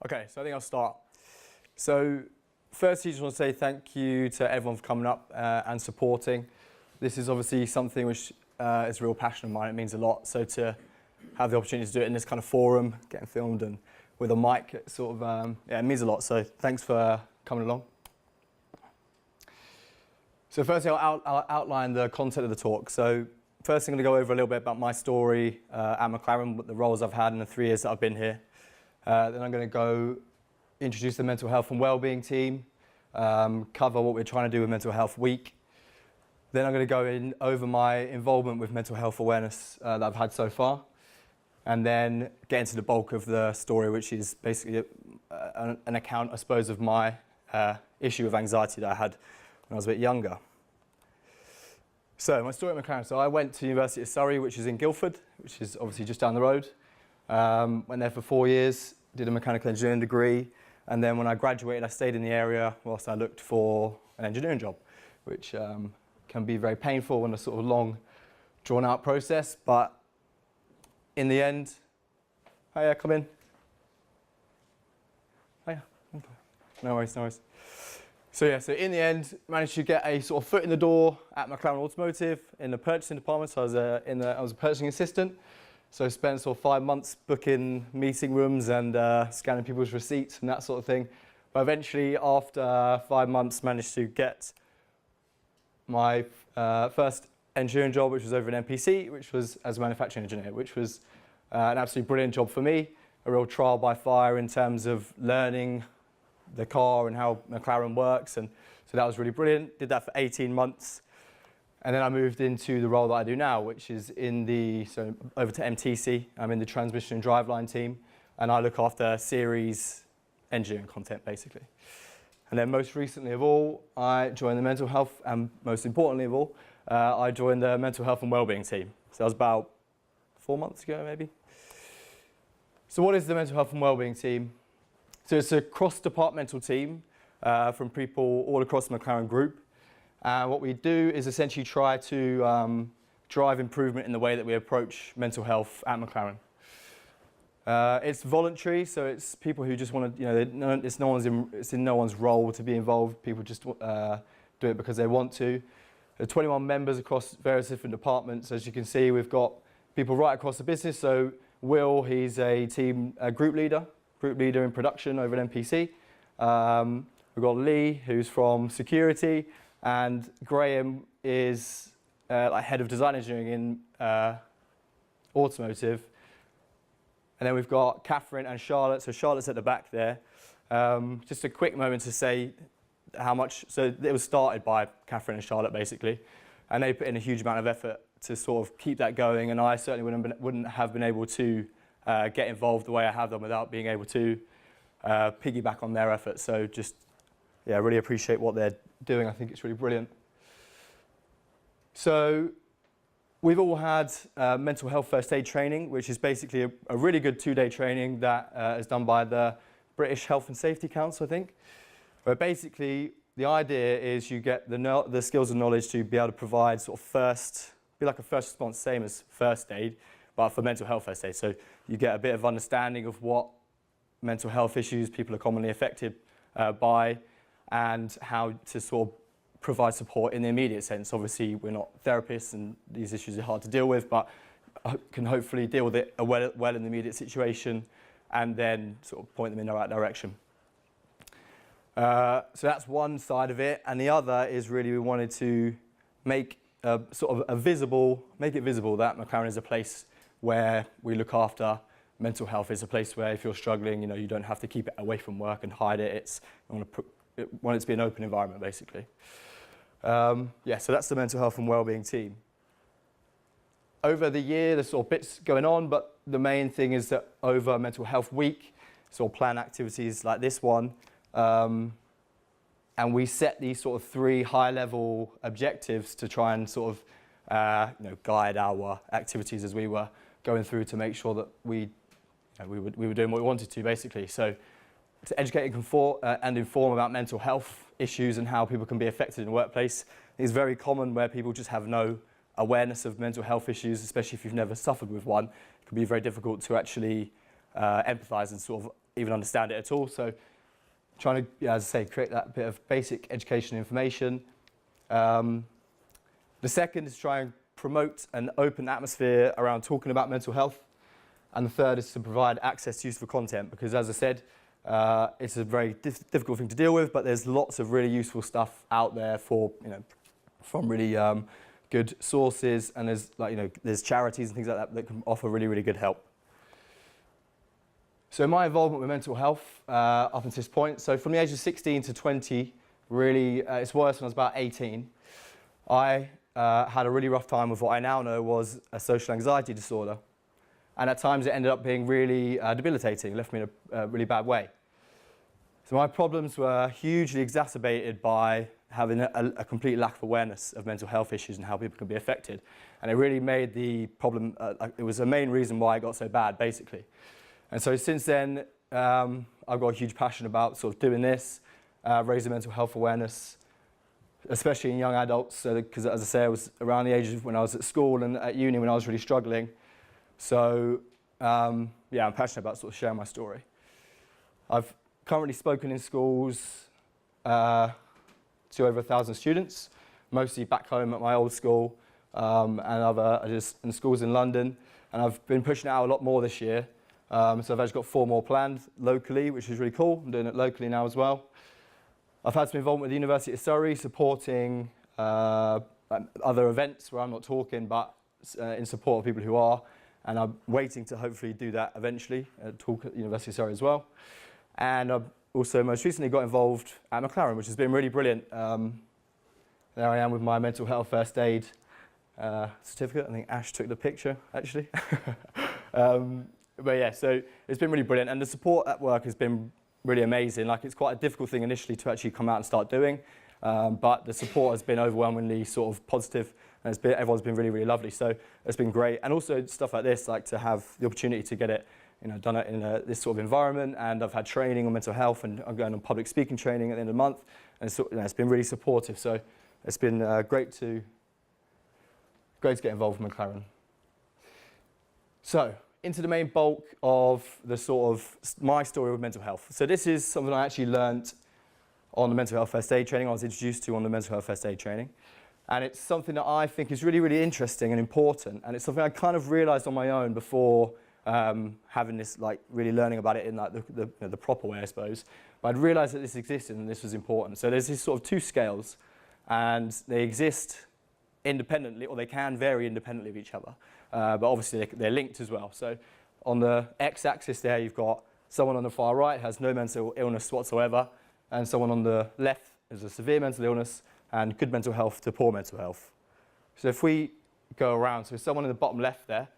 Okay, so I think I'll start. So firstly, just want to say thank you to everyone for coming up and supporting. This is obviously something which is a real passion of mine. It means a lot. So to have the opportunity to do it in this kind of forum, getting filmed and with a mic, it sort of, it means a lot. So thanks for coming along. So firstly, I'll outline the content of the talk. So first, I'm going to go over a little bit about my story at McLaren, the roles I've had in the 3 years that I've been here. Then I'm going to introduce the mental health and wellbeing team, cover what we're trying to do with Mental Health Week. Then I'm going to go over my involvement with mental health awareness that I've had so far, and then get into the bulk of the story, which is basically an account, I suppose, of my issue of anxiety that I had when I was a bit younger. So my story at McLaren. So I went to University of Surrey, which is in Guildford, which is obviously just down the road. Went there for 4 years, did a mechanical engineering degree, and then when I graduated, I stayed in the area whilst I looked for an engineering job, which can be very painful and a sort of long, drawn-out process. But in the end, hiya, come in. Hiya. No worries, no worries. So in the end, managed to get a sort of foot in the door at McLaren Automotive in the purchasing department. So I was a purchasing assistant. So I spent sort of 5 months booking meeting rooms and scanning people's receipts and that sort of thing. But eventually, after 5 months, managed to get my first engineering job, which was over in MPC, which was as a manufacturing engineer, which was an absolutely brilliant job for me, a real trial by fire in terms of learning the car and how McLaren works, and so that was really brilliant. Did that for 18 months, and then I moved into the role that I do now, which is over to MTC. I'm in the transmission and driveline team, and I look after series engineering content basically. And then most recently of all, I joined the mental health, and most importantly of all, I joined the mental health and wellbeing team. So that was about 4 months ago maybe. So what is the mental health and wellbeing team? So it's a cross-departmental team from people all across the McLaren Group. What we do is essentially try to drive improvement in the way that we approach mental health at McLaren. It's voluntary, so it's people who just want to, it's in no one's role to be involved. People just do it because they want to. There are 21 members across various different departments. As you can see, we've got people right across the business. So Will, he's a group leader in production over at MPC. We've got Lee, who's from security, and Graham is like head of design engineering in automotive. And then we've got Catherine and Charlotte. So Charlotte's at the back there. Just a quick moment to say how much. So it was started by Catherine and Charlotte basically, and they put in a huge amount of effort to sort of keep that going. And I certainly wouldn't have been able to get involved the way I have done without being able to piggyback on their efforts. So just, yeah, really appreciate what they're doing. I think it's really brilliant. So we've all had mental health first aid training, which is basically a really good 2-day training that is done by the British Health and Safety Council, I think. Where basically the idea is you get the skills and knowledge to be able to provide sort of be like a first response, same as first aid, but for mental health first aid. So you get a bit of understanding of what mental health issues people are commonly affected by, and how to sort of provide support in the immediate sense. Obviously, we're not therapists and these issues are hard to deal with, but can hopefully deal with it well in the immediate situation and then sort of point them in the right direction. So that's one side of it, and the other is really we wanted to make it visible that McLaren is a place where we look after mental health. Is a place where if you're struggling, you don't have to keep it away from work and hide it. We want it to be an open environment, basically. So that's the mental health and wellbeing team. Over the year, there's sort of bits going on, but the main thing is that over Mental Health Week, sort of plan activities like this one, and we set these sort of 3 high-level objectives to try and sort of guide our activities as we were going through to make sure that we were doing what we wanted to, basically. So to educate and inform about mental health issues and how people can be affected in the workplace. It's very common where people just have no awareness of mental health issues, especially if you've never suffered with one. It can be very difficult to actually empathise and sort of even understand it at all. So trying to, yeah, as I say, create that bit of basic education information. The second is try and promote an open atmosphere around talking about mental health. And the third is to provide access to useful content, because as I said, it's a very difficult thing to deal with, but there's lots of really useful stuff out there for, from really good sources, and there's charities and things like that that can offer really, really good help. So my involvement with mental health up until this point, so from the age of 16 to 20, really, it's worse when I was about 18. I had a really rough time with what I now know was a social anxiety disorder. And at times it ended up being really debilitating, left me in a really bad way. So my problems were hugely exacerbated by having a complete lack of awareness of mental health issues and how people can be affected. And it really made the problem, it was the main reason why it got so bad, basically. And so since then, I've got a huge passion about sort of doing this, raising mental health awareness, especially in young adults, because as I say, I was around the age of when I was at school and at uni when I was really struggling. So yeah, I'm passionate about sort of sharing my story. I've currently spoken in schools to over 1,000 students, mostly back home at my old school, and just in schools in London. And I've been pushing it out a lot more this year. So I've actually got 4 more planned locally, which is really cool. I'm doing it locally now as well. I've had some involvement with the University of Surrey, supporting other events where I'm not talking, but in support of people who are. And I'm waiting to hopefully do that eventually, talk at the University of Surrey as well. And I've also most recently got involved at McLaren, which has been really brilliant. There I am with my mental health first aid certificate. I think Ash took the picture, actually. But yeah, so it's been really brilliant. And the support at work has been really amazing. Like, it's quite a difficult thing initially to actually come out and start doing. But the support has been overwhelmingly sort of positive, and everyone's been really, really lovely. So it's been great. And also stuff like this, like to have the opportunity to get it, done it in this sort of environment. And I've had training on mental health, and I'm going on public speaking training at the end of the month. And it's been really supportive. So it's been great to get involved with McLaren. So into the main bulk of the sort of my story with mental health. So this is something I actually learnt on the mental health first aid training. I was introduced to on the mental health first aid training. And it's something that I think is really, really interesting and important. And it's something I kind of realised on my own before having this, like, really learning about it in like the proper way, I suppose. But I'd realised that this existed and this was important. So there's these sort of 2 scales, and they exist independently, or they can vary independently of each other. But obviously they're linked as well. So on the x-axis there, you've got someone on the far right has no mental illness whatsoever, and someone on the left has a severe mental illness and good mental health to poor mental health. So if we go around, so someone in the bottom left there,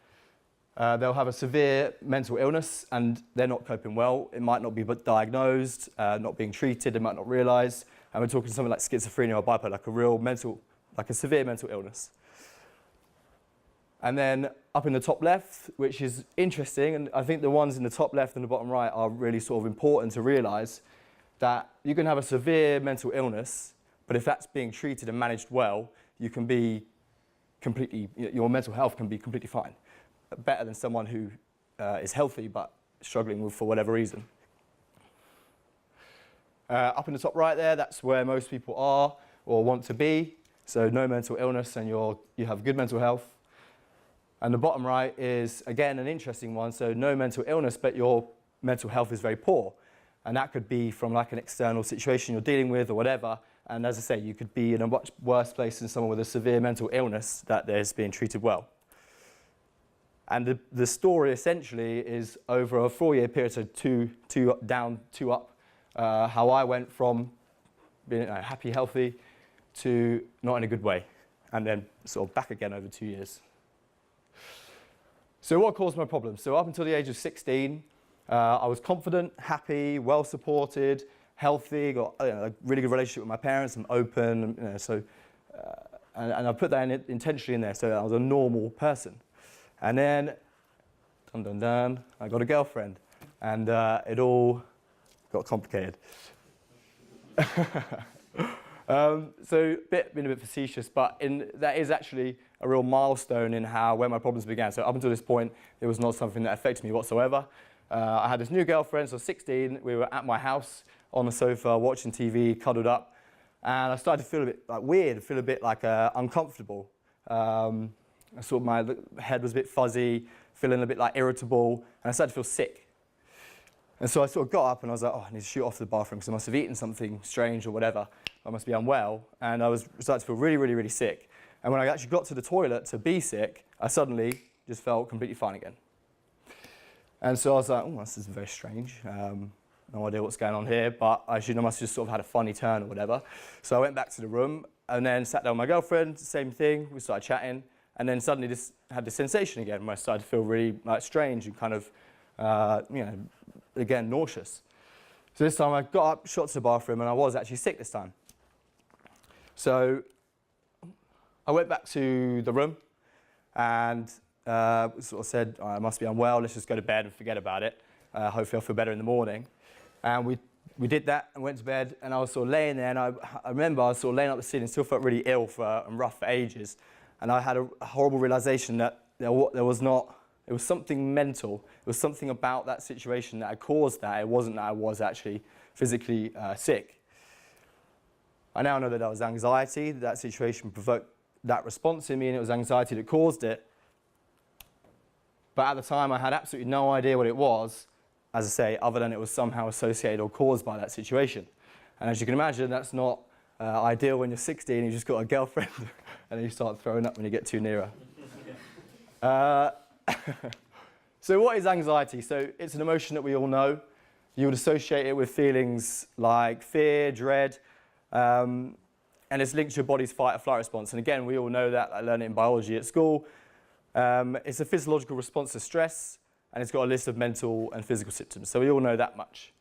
they'll have a severe mental illness and they're not coping well. It might not be diagnosed, not being treated, they might not realise. And we're talking something like schizophrenia or bipolar, like a severe mental illness. And then up in the top left, which is interesting, and I think the ones in the top left and the bottom right are really sort of important to realise, that you can have a severe mental illness, but if that's being treated and managed well, you can be your mental health can be completely fine. Better than someone who is healthy but struggling with for whatever reason. Up in the top right there, that's where most people are or want to be. So no mental illness and you have good mental health. And the bottom right is, again, an interesting one. So no mental illness, but your mental health is very poor. And that could be from like an external situation you're dealing with or whatever. And as I say, you could be in a much worse place than someone with a severe mental illness that is being treated well. And the story essentially is over a 4-year period, so 2 down, 2 up, how I went from being happy, healthy, to not in a good way, and then sort of back again over 2 years. So what caused my problems? So up until the age of 16, I was confident, happy, well supported, healthy, got a really good relationship with my parents, I'm open, and I put that intentionally in there, so I was a normal person. And then, I got a girlfriend, and it all got complicated. So being a bit facetious, but that is actually a real milestone in where my problems began. So up until this point, it was not something that affected me whatsoever. I had this new girlfriend, so I was 16. We were at my house on the sofa watching TV, cuddled up, and I started to feel a bit like weird, feel a bit like uncomfortable. My head was a bit fuzzy, feeling a bit like irritable, and I started to feel sick. And so I sort of got up and I was like, oh, I need to shoot off to the bathroom because I must have eaten something strange or whatever. I must be unwell. And I was starting to feel really, really, really sick. And when I actually got to the toilet to be sick, I suddenly just felt completely fine again. And so I was like, oh, this is very strange. No idea what's going on here, but I must have just sort of had a funny turn or whatever. So I went back to the room and then sat down with my girlfriend, same thing. We started chatting. And then suddenly just had this sensation again where I started to feel really like strange and kind of, again, nauseous. So this time I got up, shot to the bathroom, and I was actually sick this time. So I went back to the room and sort of said, oh, I must be unwell, let's just go to bed and forget about it. Hopefully I'll feel better in the morning. And we did that and went to bed, and I was sort of laying there, and I remember I was sort of laying up the ceiling, still felt really ill and rough for ages. And I had a horrible realization that it was something mental. It was something about that situation that had caused that. It wasn't that I was actually physically sick. I now know that was anxiety. That situation provoked that response in me, and it was anxiety that caused it. But at the time, I had absolutely no idea what it was, as I say, other than it was somehow associated or caused by that situation. And as you can imagine, that's not ideal when you're 16 and you've just got a girlfriend and then you start throwing up when you get too near her. So what is anxiety? So it's an emotion that we all know. You would associate it with feelings like fear, dread, and it's linked to your body's fight or flight response. And again, we all know that. I learned it in biology at school. It's a physiological response to stress, and it's got a list of mental and physical symptoms. So we all know that much.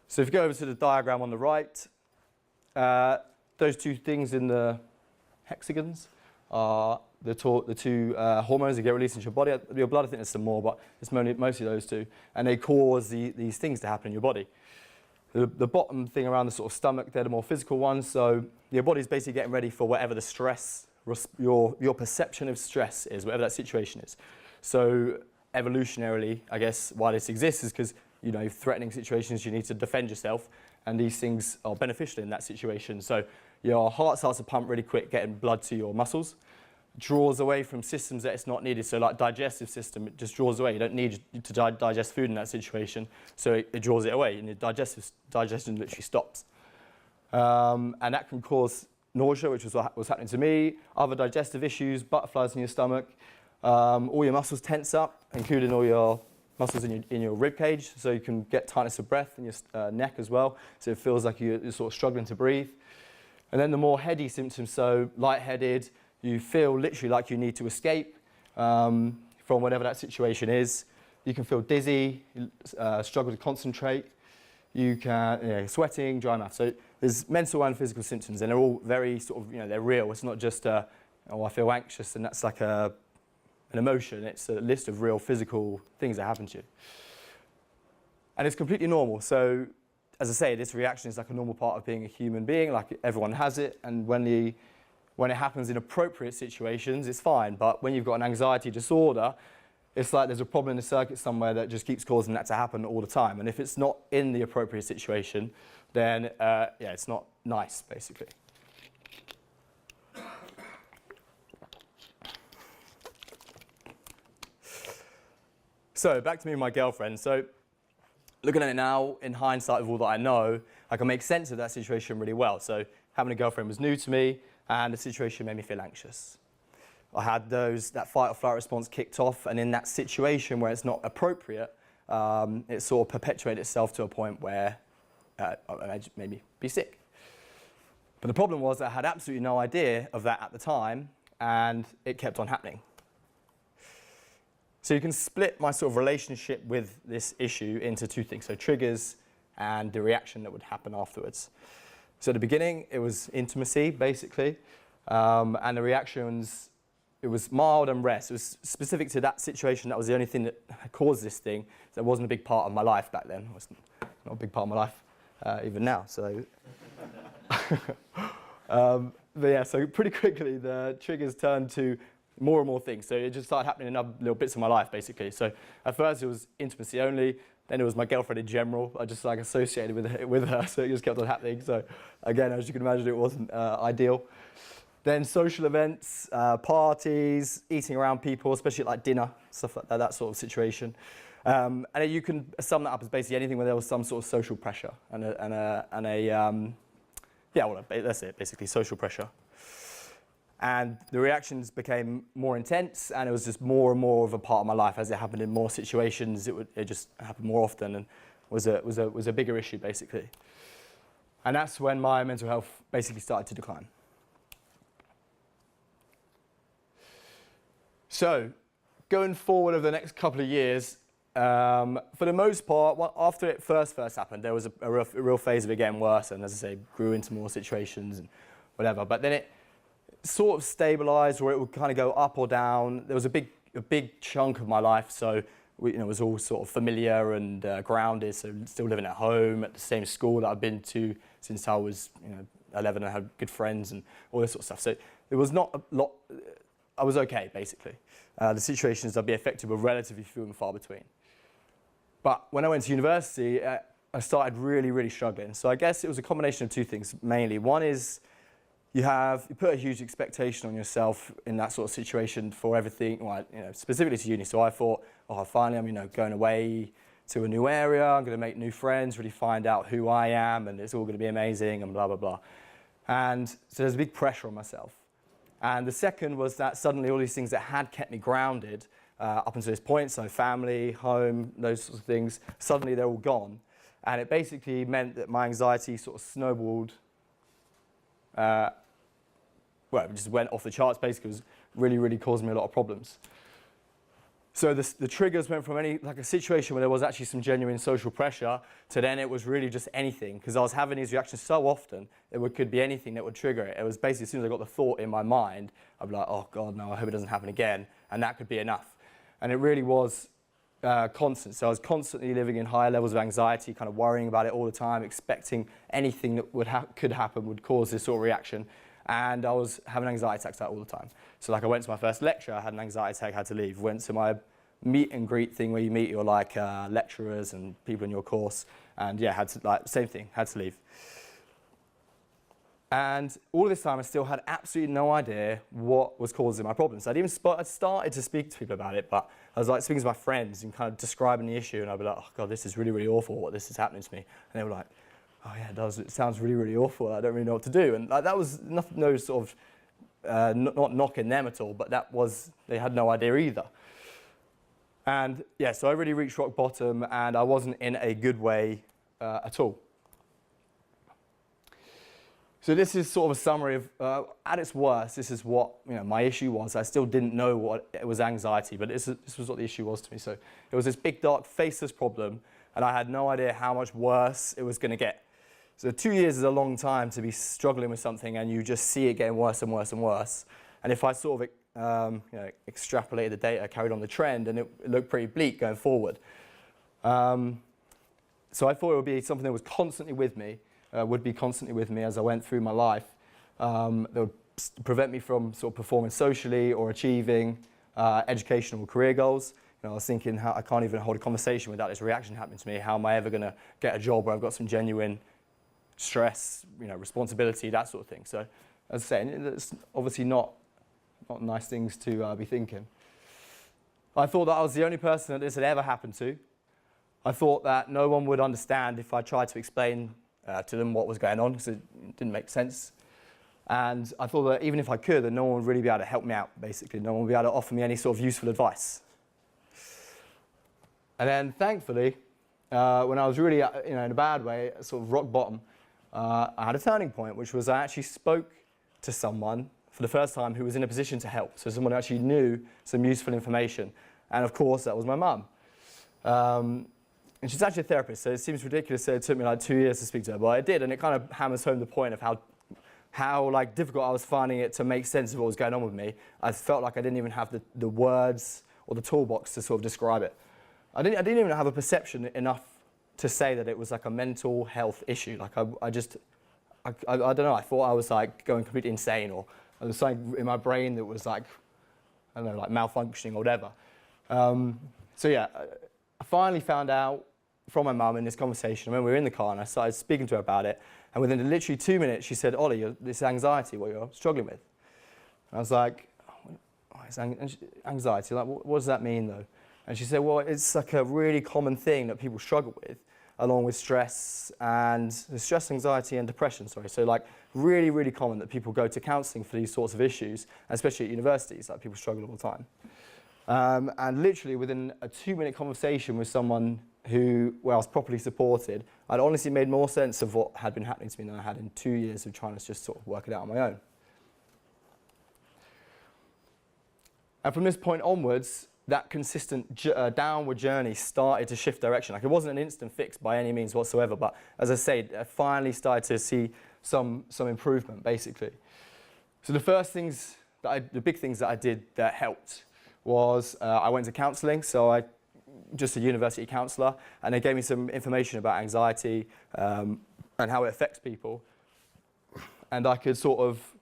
So if you go over to the diagram on the right, those two things in the hexagons are the two hormones that get released into your body. Your blood, I think there's some more, but it's mostly those two. And they cause these things to happen in your body. The bottom thing around the sort of stomach, they're the more physical ones. So your body's basically getting ready for whatever the stress, your perception of stress is, whatever that situation is. So evolutionarily, I guess, why this exists is because, threatening situations, you need to defend yourself. And these things are beneficial in that situation. So your heart starts to pump really quick, getting blood to your muscles. Draws away from systems that it's not needed. So like digestive system, it just draws away. You don't need to digest food in that situation. So it draws it away, and your digestion literally stops. And that can cause nausea, which was what was happening to me, other digestive issues, butterflies in your stomach. All your muscles tense up, including all your muscles in your rib cage, so you can get tightness of breath in your neck as well, so it feels like you're sort of struggling to breathe. And then the more heady symptoms, so lightheaded, you feel literally like you need to escape from whatever that situation is. You can feel dizzy, struggle to concentrate, you can, sweating, dry mouth. So there's mental and physical symptoms, and they're all very sort of, they're real. It's not just, I feel anxious, and that's like an emotion. It's a list of real physical things that happen to you. And it's completely normal. So, as I say, this reaction is like a normal part of being a human being, like everyone has it, and when it happens in appropriate situations, it's fine. But when you've got an anxiety disorder, it's like there's a problem in the circuit somewhere that just keeps causing that to happen all the time. And if it's not in the appropriate situation, then it's not nice, basically. So back to me and my girlfriend. So looking at it now, in hindsight of all that I know, I can make sense of that situation really well. So having a girlfriend was new to me, and the situation made me feel anxious. I had that fight or flight response kicked off, and in that situation where it's not appropriate, it sort of perpetuated itself to a point where it made me be sick. But the problem was I had absolutely no idea of that at the time, and it kept on happening. So you can split my sort of relationship with this issue into two things, so triggers and the reaction that would happen afterwards. So at the beginning, it was intimacy, basically, and the reactions, it was mild and rest. It was specific to that situation. That was the only thing that caused this thing. That wasn't a big part of my life back then. It was not a big part of my life, even now. So, but yeah, so pretty quickly, the triggers turned to more and more things. So it just started happening in other little bits of my life, basically. So at first it was intimacy only, then it was my girlfriend in general. I just like associated with her, so it just kept on happening. So again, as you can imagine, it wasn't ideal. Then social events, parties, eating around people, especially like dinner, stuff like that sort of situation. And you can sum that up as basically anything where there was some sort of social pressure that's it, basically social pressure. And the reactions became more intense, and it was just more and more of a part of my life. As it happened in more situations, it just happened more often, and was a bigger issue, basically. And that's when my mental health basically started to decline. So, going forward over the next couple of years, for the most part, after it first happened, there was a real phase of it getting worse, and as I say, grew into more situations and whatever. But then it sort of stabilized, or it would kind of go up or down. There was a big chunk of my life, so it was all sort of familiar and grounded. So still living at home at the same school that I've been to since I was 11. I had good friends and all this sort of stuff. So there was not a lot. I was okay, basically. The situations I'd be affected were relatively few and far between. But when I went to university, I started really, really struggling. So I guess it was a combination of two things mainly. One is you put a huge expectation on yourself in that sort of situation for everything, specifically to uni. So I thought, finally I'm going away to a new area, I'm going to make new friends, really find out who I am, and it's all going to be amazing, and blah, blah, blah. And so there's a big pressure on myself. And the second was that suddenly all these things that had kept me grounded up until this point, so family, home, those sorts of things, suddenly they're all gone. And it basically meant that my anxiety sort of snowballed. It just went off the charts, basically. It was really, really causing me a lot of problems. So the triggers went from a situation where there was actually some genuine social pressure to then it was really just anything, because I was having these reactions so often, could be anything that would trigger it. It was basically as soon as I got the thought in my mind, I'd be like, oh God, no, I hope it doesn't happen again, and that could be enough. And it really was constant. So I was constantly living in higher levels of anxiety, kind of worrying about it all the time, expecting anything that could happen would cause this sort of reaction. And I was having anxiety attacks all the time. So I went to my first lecture, I had an anxiety attack, had to leave. Went to my meet and greet thing where you meet your lecturers and people in your course, and same thing, had to leave. And all this time I still had absolutely no idea what was causing my problems. I'd started to speak to people about it, but I was speaking to my friends and kind of describing the issue, and I'd be like, oh God, this is really, really awful, what this is happening to me. And they were like, oh yeah, it does. It sounds really, really awful. I don't really know what to do. And that was no sort of, not knocking them at all, but they had no idea either. And yeah, so I really reached rock bottom, and I wasn't in a good way at all. So this is sort of a summary of, at its worst, this is what my issue was. I still didn't know what it was anxiety, but this was what the issue was to me. So it was this big, dark, faceless problem, and I had no idea how much worse it was going to get. So 2 years is a long time to be struggling with something, and you just see it getting worse and worse and worse. And if I sort of extrapolated the data, carried on the trend, and it looked pretty bleak going forward. So I thought it would be something that was constantly with me, would be constantly with me as I went through my life. That would prevent me from sort of performing socially or achieving educational or career goals. I was thinking, I can't even hold a conversation without this reaction happening to me. How am I ever going to get a job where I've got some genuine stress, responsibility, that sort of thing. So, as I say, it's obviously not nice things to be thinking. I thought that I was the only person that this had ever happened to. I thought that no one would understand if I tried to explain to them what was going on, because it didn't make sense. And I thought that even if I could, that no one would really be able to help me out, basically. No one would be able to offer me any sort of useful advice. And then, thankfully, when I was really in a bad way, sort of rock bottom, I had a turning point, which was I actually spoke to someone for the first time who was in a position to help. So someone who actually knew some useful information. And of course, that was my mum. And she's actually a therapist, so it seems ridiculous that it took me 2 years to speak to her, but I did, and it kind of hammers home the point of how difficult I was finding it to make sense of what was going on with me. I felt like I didn't even have the words or the toolbox to sort of describe it. I didn't even have a perception enough to say that it was a mental health issue. I don't know, I thought I was going completely insane, or there was something in my brain that was I don't know, like malfunctioning or whatever. So yeah, I finally found out from my mum in this conversation when we were in the car, and I started speaking to her about it. And within literally 2 minutes, she said, "Ollie, this anxiety, what you're struggling with." And I was like, "Oh, it's anxiety. Like, what does that mean, though?" And she said, "Well, it's like a really common thing that people struggle with, along with stress and anxiety and depression. Sorry, so like really, really common that people go to counselling for these sorts of issues, especially at universities. Like people struggle all the time." And literally within a 2-minute conversation with someone where I was properly supported, I'd honestly made more sense of what had been happening to me than I had in 2 years of trying to just sort of work it out on my own. And from this point onwards, that consistent downward journey started to shift direction. Like it wasn't an instant fix by any means whatsoever, but as I say, I finally started to see some improvement, basically. So the big things that I did that helped was I went to counselling, so just a university counsellor, and they gave me some information about anxiety and how it affects people. And I could sort of,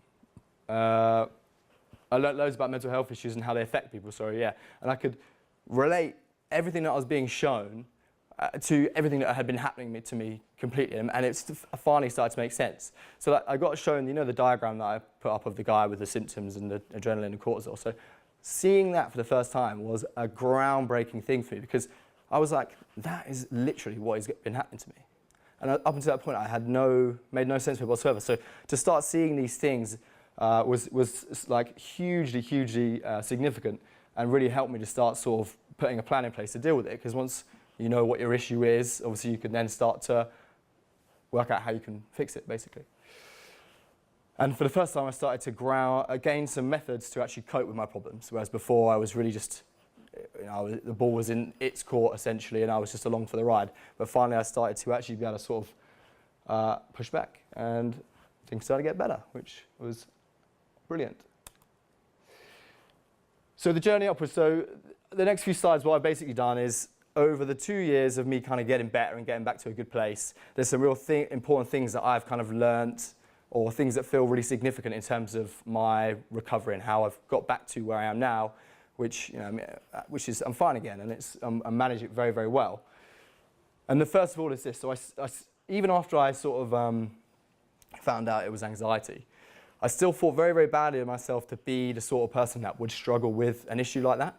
I learned loads about mental health issues and how they affect people, and I could relate everything that I was being shown to everything that had been happening to me completely, and it finally started to make sense. So like, I got shown, the diagram that I put up of the guy with the symptoms and the adrenaline and cortisol. So seeing that for the first time was a groundbreaking thing for me, because I was like, that is literally what has been happening to me. And up until that point, I had made no sense of it whatsoever. So to start seeing these things was like hugely significant, and really helped me to start sort of putting a plan in place to deal with it. Because once you know what your issue is, obviously you can then start to work out how you can fix it, basically. And for the first time, I started to gain some methods to actually cope with my problems, whereas before I was really just, the ball was in its court essentially, and I was just along for the ride. But finally, I started to actually be able to sort of push back, and things started to get better, which was brilliant. So the journey upwards. So the next few slides, what I've basically done is, over the 2 years of me kind of getting better and getting back to a good place, there's some real important things that I've kind of learnt, or things that feel really significant in terms of my recovery and how I've got back to where I am now, which is I'm fine again, and I manage it very, very well. And the first of all is this. So even after I sort of found out it was anxiety, I still thought very, very badly of myself to be the sort of person that would struggle with an issue like that.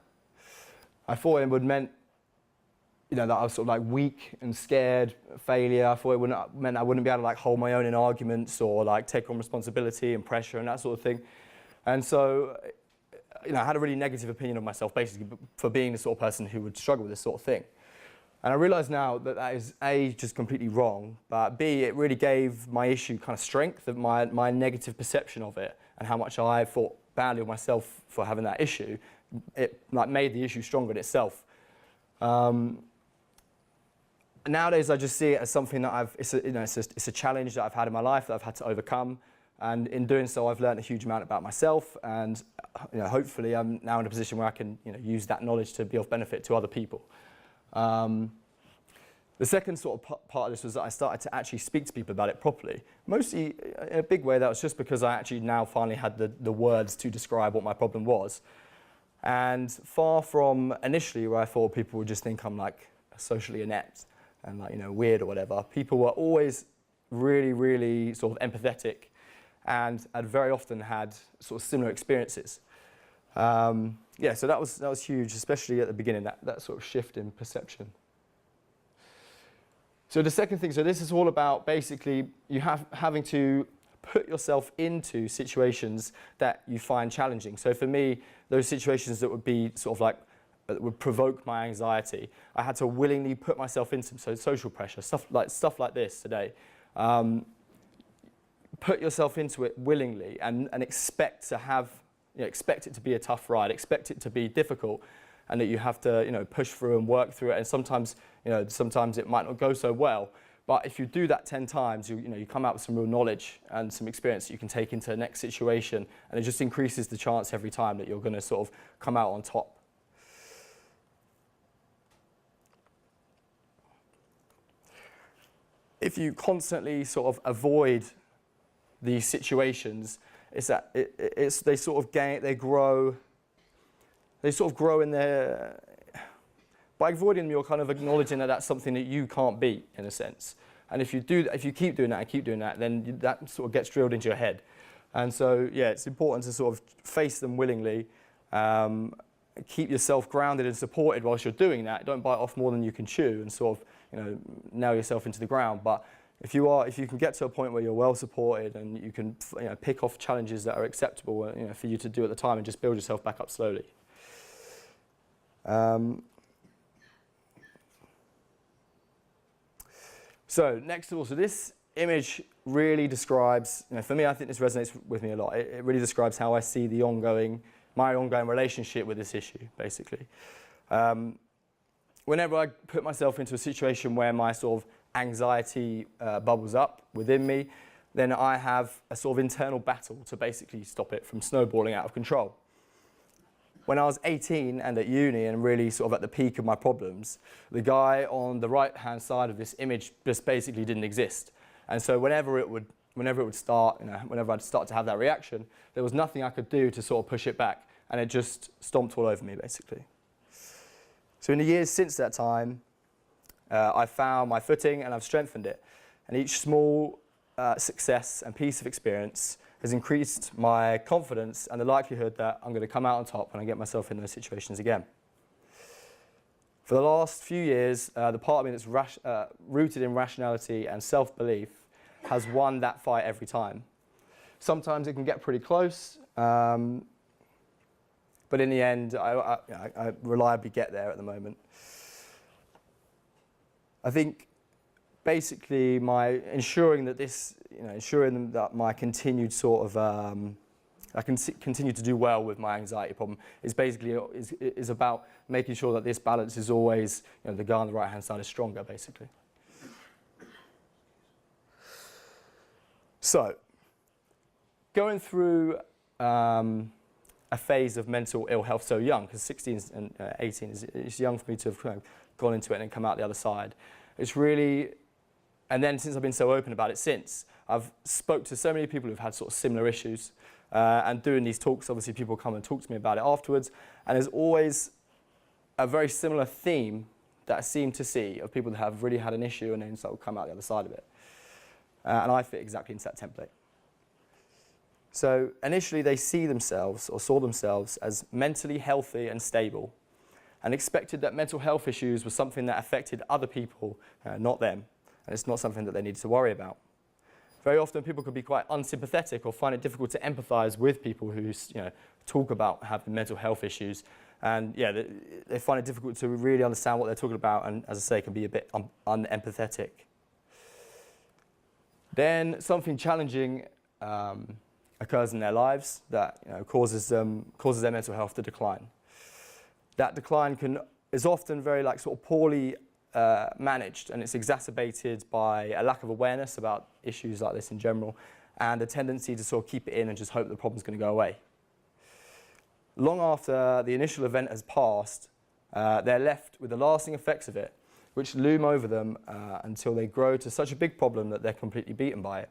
I thought it would meant that I was sort of like weak and scared, failure. I thought it meant I wouldn't be able to like hold my own in arguments, or like take on responsibility and pressure and that sort of thing. And so, I had a really negative opinion of myself, basically, for being the sort of person who would struggle with this sort of thing. And I realise now that that is A, just completely wrong, but B, it really gave my issue kind of strength, of my negative perception of it, and how much I thought badly of myself for having that issue. It like made the issue stronger in itself. Nowadays, I just see it as something that it's a challenge that I've had in my life that I've had to overcome, and in doing so, I've learned a huge amount about myself, and hopefully, I'm now in a position where I can use that knowledge to be of benefit to other people. The second sort of part of this was that I started to actually speak to people about it properly. Mostly, in a big way, that was just because I actually now finally had the words to describe what my problem was. And far from initially where I thought people would just think I'm like socially inept and like weird or whatever, people were always really, really sort of empathetic, and had very often had sort of similar experiences. So that was huge, especially at the beginning, that sort of shift in perception. So the second thing, so this is all about basically having to put yourself into situations that you find challenging. So for me, those situations that would be sort of like, that would provoke my anxiety, I had to willingly put myself into. So social pressure, stuff like this today. Put yourself into it willingly, and expect to have, expect it to be a tough ride, expect it to be difficult, and that you have to, push through and work through it. And sometimes, sometimes it might not go so well. But if you do that 10 times, you come out with some real knowledge and some experience that you can take into the next situation, and it just increases the chance every time that you're going to sort of come out on top. If you constantly sort of avoid these situations, it's that they sort of they grow they sort of grow in their, by avoiding them, you're kind of acknowledging that that's something that you can't beat, in a sense. And if you keep doing that and keep doing that, then that sort of gets drilled into your head. And so, yeah, it's important to sort of face them willingly, keep yourself grounded and supported whilst you're doing that. Don't bite off more than you can chew and sort of, nail yourself into the ground. But if you can get to a point where you're well supported and you can, pick off challenges that are acceptable, for you to do at the time and just build yourself back up slowly. So next of all, so this image really describes, for me, I think this resonates with me a lot. It really describes how I see my ongoing relationship with this issue, basically. Whenever I put myself into a situation where my sort of anxiety bubbles up within me, then I have a sort of internal battle to basically stop it from snowballing out of control. When I was 18 and at uni and really sort of at the peak of my problems, the guy on the right-hand side of this image just basically didn't exist. And so whenever it would start, whenever I'd start to have that reaction, there was nothing I could do to sort of push it back, and it just stomped all over me, basically. So in the years since that time, I've found my footing and I've strengthened it. And each small success and piece of experience has increased my confidence and the likelihood that I'm going to come out on top when I get myself in those situations again. For the last few years, the part of me that's rooted in rationality and self-belief has won that fight every time. Sometimes it can get pretty close, but in the end, I reliably get there at the moment. I think basically ensuring that my continued sort of, I can continue to do well with my anxiety problem is basically is about making sure that this balance is always, the guy on the right hand side is stronger, basically. So, going through a phase of mental ill health so young, because 16 and 18 is young for me to have gone into it and come out the other side. It's really, and then since I've been so open about it since, I've spoke to so many people who've had sort of similar issues, and doing these talks, obviously people come and talk to me about it afterwards, and there's always a very similar theme that I seem to see of people that have really had an issue and then sort of come out the other side of it. And I fit exactly into that template. So initially they saw themselves as mentally healthy and stable, and expected that mental health issues were something that affected other people, not them, and it's not something that they needed to worry about. Very often people could be quite unsympathetic or find it difficult to empathise with people who talk about having mental health issues, and they find it difficult to really understand what they're talking about, and as I say, can be a bit unempathetic. Then something challenging occurs in their lives that causes their mental health to decline. That decline is often very sort of poorly managed, and it's exacerbated by a lack of awareness about issues like this in general, and a tendency to sort of keep it in and just hope the problem's going to go away. Long after the initial event has passed, they're left with the lasting effects of it, which loom over them until they grow to such a big problem that they're completely beaten by it.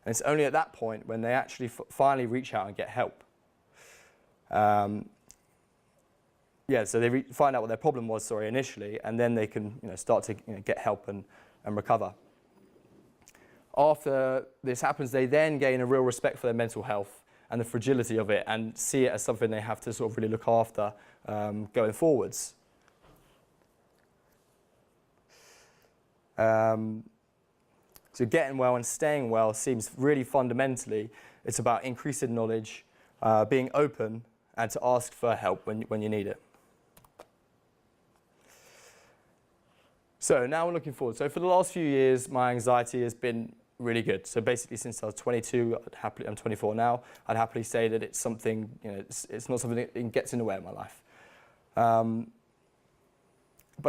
And it's only at that point when they actually finally reach out and get help. So they find out what their problem was, initially, and then they can start to get help and recover. After this happens, they then gain a real respect for their mental health and the fragility of it, and see it as something they have to sort of really look after going forwards. So getting well and staying well seems really fundamentally, it's about increasing knowledge, being open, and to ask for help when you need it. So now we're looking forward. So for the last few years, my anxiety has been really good. So basically since I was 22, I'm 24 now, I'd happily say that it's something, it's not something that gets in the way of my life. But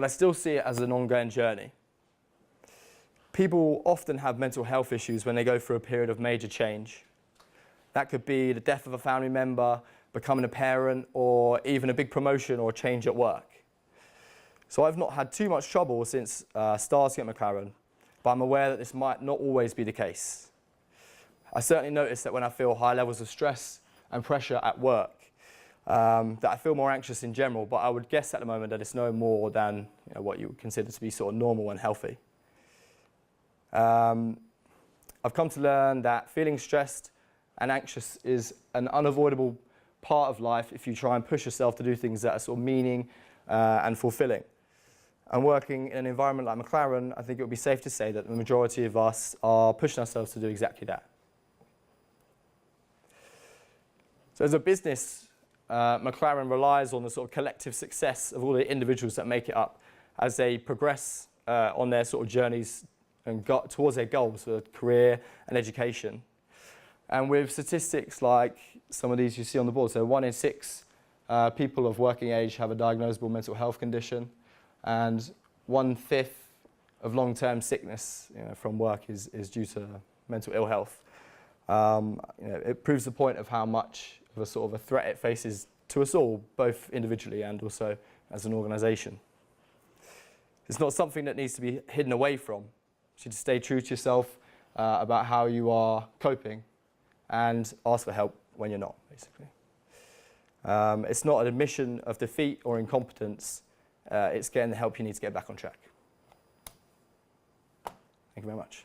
I still see it as an ongoing journey. People often have mental health issues when they go through a period of major change. That could be the death of a family member, becoming a parent, or even a big promotion or change at work. So I've not had too much trouble since starting at McLaren, but I'm aware that this might not always be the case. I certainly notice that when I feel high levels of stress and pressure at work, that I feel more anxious in general, but I would guess at the moment that it's no more than what you would consider to be sort of normal and healthy. I've come to learn that feeling stressed and anxious is an unavoidable part of life if you try and push yourself to do things that are sort of meaning and fulfilling. And working in an environment like McLaren, I think it would be safe to say that the majority of us are pushing ourselves to do exactly that. So as a business, McLaren relies on the sort of collective success of all the individuals that make it up as they progress on their sort of journeys and got towards their goals for career and education. And with statistics like some of these you see on the board, so 1 in 6 people of working age have a diagnosable mental health condition, and 1/5 of long-term sickness from work is due to mental ill health. It proves the point of how much of a sort of a threat it faces to us all, both individually and also as an organisation. It's not something that needs to be hidden away from. You should stay true to yourself about how you are coping and ask for help when you're not, basically. It's not an admission of defeat or incompetence. It's getting the help you need to get back on track. Thank you very much.